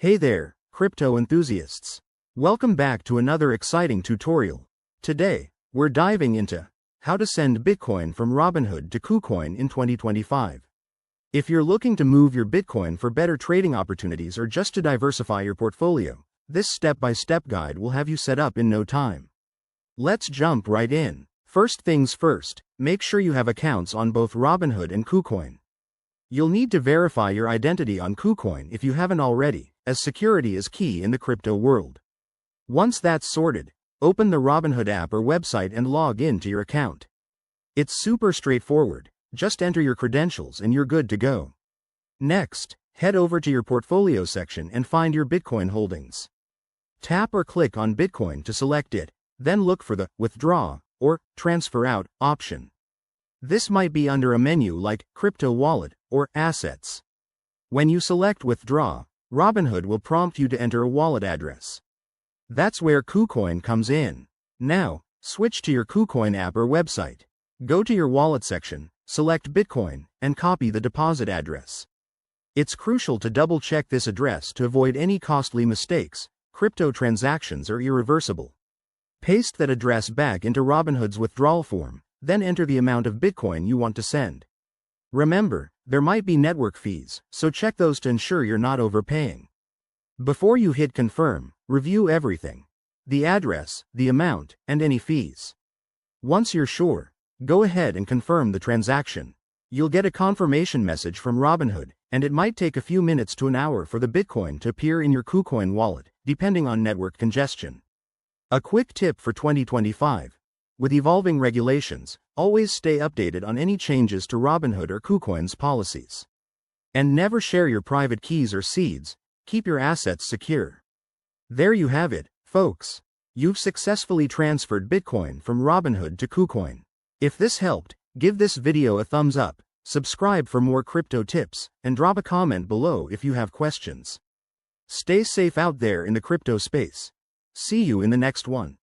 Hey there, crypto enthusiasts. Welcome back to another exciting tutorial. Today, we're diving into how to send Bitcoin from Robinhood to KuCoin in 2025. If you're looking to move your Bitcoin for better trading opportunities or just to diversify your portfolio, this step-by-step guide will have you set up in no time. Let's jump right in. First things first, make sure you have accounts on both Robinhood and KuCoin. You'll need to verify your identity on KuCoin if you haven't already, as security is key in the crypto world. Once that's sorted, open the Robinhood app or website and log in to your account. It's super straightforward, just enter your credentials and you're good to go. Next, head over to your portfolio section and find your Bitcoin holdings. Tap or click on Bitcoin to select it, then look for the Withdraw or Transfer Out option. This might be under a menu like Crypto Wallet or Assets. When you select Withdraw, Robinhood will prompt you to enter a wallet address. That's where KuCoin comes in. Now, switch to your KuCoin app or website. Go to your wallet section, select Bitcoin, and copy the deposit address. It's crucial to double-check this address to avoid any costly mistakes. Crypto transactions are irreversible. Paste that address back into Robinhood's withdrawal form, then enter the amount of Bitcoin you want to send. Remember, there might be network fees, so check those to ensure you're not overpaying. Before you hit confirm, review everything: the address, the amount, and any fees. Once you're sure, go ahead and confirm the transaction. You'll get a confirmation message from Robinhood, and it might take a few minutes to an hour for the Bitcoin to appear in your KuCoin wallet, depending on network congestion. A quick tip for 2025. With evolving regulations, always stay updated on any changes to Robinhood or KuCoin's policies. And never share your private keys or seeds. Keep your assets secure. There you have it, folks. You've successfully transferred Bitcoin from Robinhood to KuCoin. If this helped, give this video a thumbs up, subscribe for more crypto tips, and drop a comment below if you have questions. Stay safe out there in the crypto space. See you in the next one.